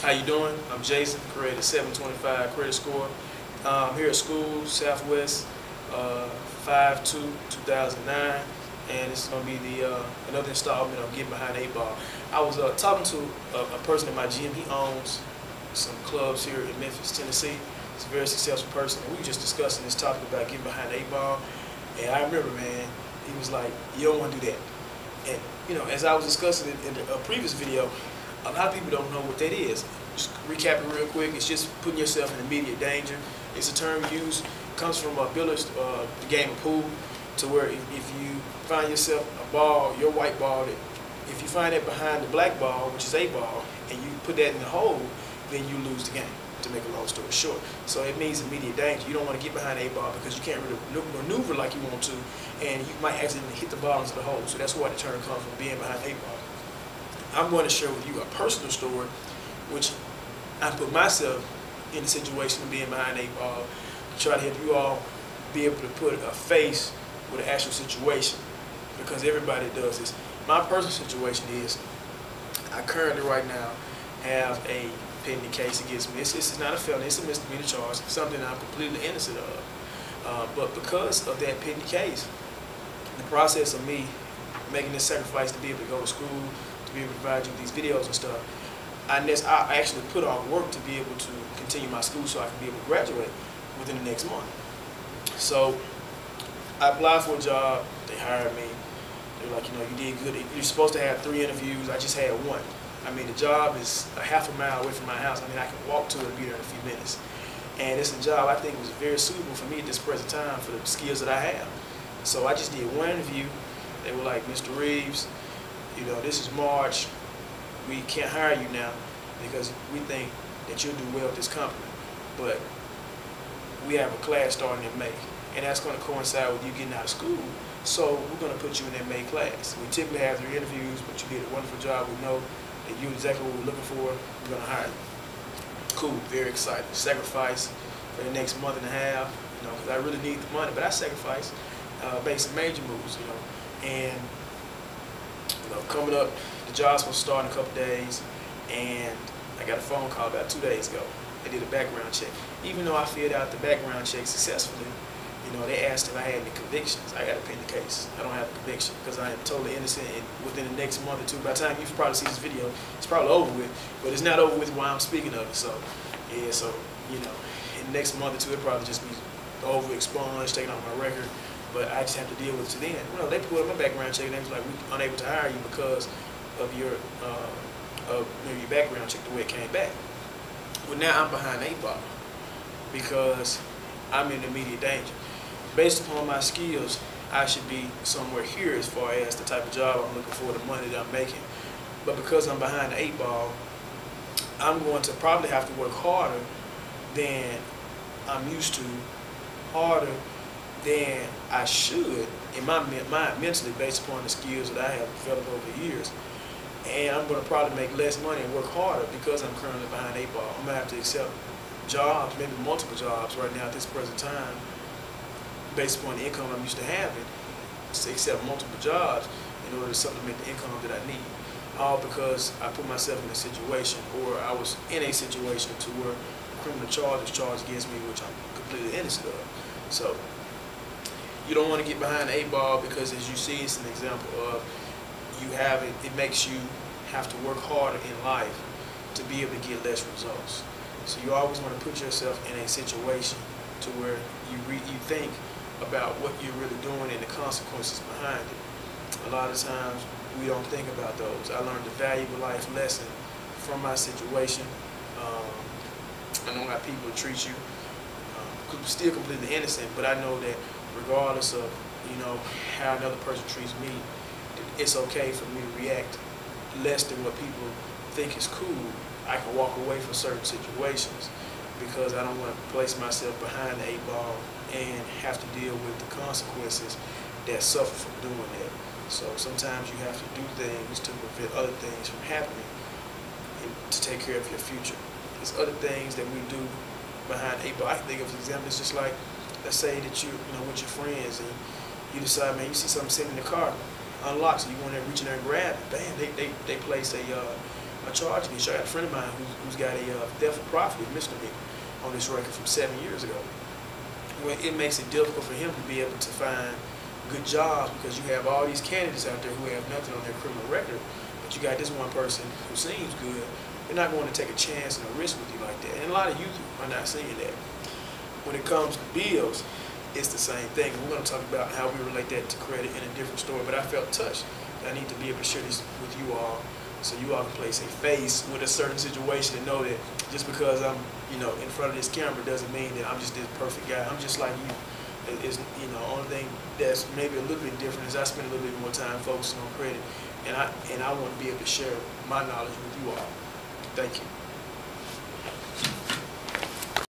How you doing? I'm Jason, created 725 credit score. Here at school, Southwest, 5/2/2009, and this is going to be the another installment of Getting Behind the 8 Ball. I was talking to a person in my gym. He owns some clubs here in Memphis, Tennessee. He's a very successful person, and we were just discussing this topic about getting behind the 8 ball. And I remember, man, he was like, "You don't want to do that." And you know, as I was discussing it in a previous video, a lot of people don't know what that is. Just recap it real quick. It's just putting yourself in immediate danger. It's a term used, comes from billiards, the game of pool, to where if you find yourself a ball, your white ball, that if you find it behind the black ball, which is 8 ball, and you put that in the hole, then you lose the game, to make a long story short. So it means immediate danger. You don't want to get behind the 8 ball because you can't really maneuver like you want to, and you might accidentally hit the bottoms of the hole. So that's why the term comes from, being behind the 8 ball. I'm going to share with you a personal story, which I put myself in the situation of being behind the 8 ball, to try to help you all be able to put a face with an actual situation, because everybody does this. My personal situation is, I currently right now have a pending case against me. It's not a felony, it's a misdemeanor charge, something I'm completely innocent of. But because of that pending case, the process of me making this sacrifice to be able to go to school, to be able to provide you these videos and stuff, I actually put on work to be able to continue my school so I can be able to graduate within the next month. So I applied for a job, they hired me. They were like, you know, you did good. You're supposed to have 3 interviews, I just had 1. I mean, the job is a half a mile away from my house. I mean, I can walk to it and be there in a few minutes. And it's a job I think was very suitable for me at this present time for the skills that I have. So I just did 1 interview. They were like, "Mr. Reeves, you know, this is March. We can't hire you now because we think that you'll do well at this company. But we have a class starting in May, and that's going to coincide with you getting out of school. So we're going to put you in that May class. We typically have 3 interviews, but you did a wonderful job. We know that you're exactly what we're looking for. We're going to hire you." Cool, very excited. Sacrifice for the next month and a half, you know, because I really need the money, but I sacrificed, made some major moves, you know. And, you know, coming up, the job's supposed to start in a couple days, and I got a phone call about 2 days ago. They did a background check. Even though I filled out the background check successfully, you know, they asked if I had any convictions. I got a pending case. I don't have a conviction because I am totally innocent, and within the next month or 2, by the time you probably see this video, it's probably over with, but it's not over with while I'm speaking of it. So, yeah, so, you know, in the next month or 2, it'll probably just be over, expunged, taken off my record, but I just have to deal with it to then. You know, they pulled up my background check, and they was like, "We're unable to hire you because of your background check, the way it came back." Well, now I'm behind the 8 ball because I'm in immediate danger. Based upon my skills, I should be somewhere here as far as the type of job I'm looking for, the money that I'm making. But because I'm behind the 8 ball, I'm going to probably have to work harder than I'm used to, harder than I should in my mind mentally, based upon the skills that I have developed over the years. And I'm going to probably make less money and work harder because I'm currently behind 8 ball. I'm going to have to accept jobs, maybe multiple jobs right now at this present time, based upon the income I'm used to having, to accept multiple jobs in order to supplement the income that I need. All because I put myself in a situation, or I was in a situation to where criminal charge is charged against me, which I'm completely innocent of. So you don't want to get behind the 8 ball because, as you see, it's an example of it makes you have to work harder in life to be able to get less results. So you always want to put yourself in a situation to where you think about what you're really doing and the consequences behind it. A lot of times we don't think about those. I learned a valuable life lesson from my situation. I know how people treat you. Still completely innocent, but I know that regardless of, you know, how another person treats me, it's okay for me to react less than what people think is cool. I can walk away from certain situations because I don't want to place myself behind the 8 ball and have to deal with the consequences that suffer from doing that. So sometimes you have to do things to prevent other things from happening and to take care of your future. There's other things that we do behind the 8 ball. I can think of an example. It's just like, let's say that you're with your friends and you decide, man, you see something sitting in the car, unlocked, so you want to reach in there and grab it. Bam, they place a a charge against you. I got a friend of mine who's got a theft of property misdemeanor on this record from 7 years ago. Well, it makes it difficult for him to be able to find good jobs because you have all these candidates out there who have nothing on their criminal record, but you got this one person who seems good. They're not going to take a chance and a risk with you like that. And a lot of youth are not seeing that. When it comes to bills, it's the same thing. We're going to talk about how we relate that to credit in a different story, but I felt touched. I need to be able to share this with you all so you all can place a face with a certain situation and know that just because I'm, in front of this camera doesn't mean that I'm just this perfect guy. I'm just like you. It's, only thing that's maybe a little bit different is I spend a little bit more time focusing on credit, and I want to be able to share my knowledge with you all. Thank you.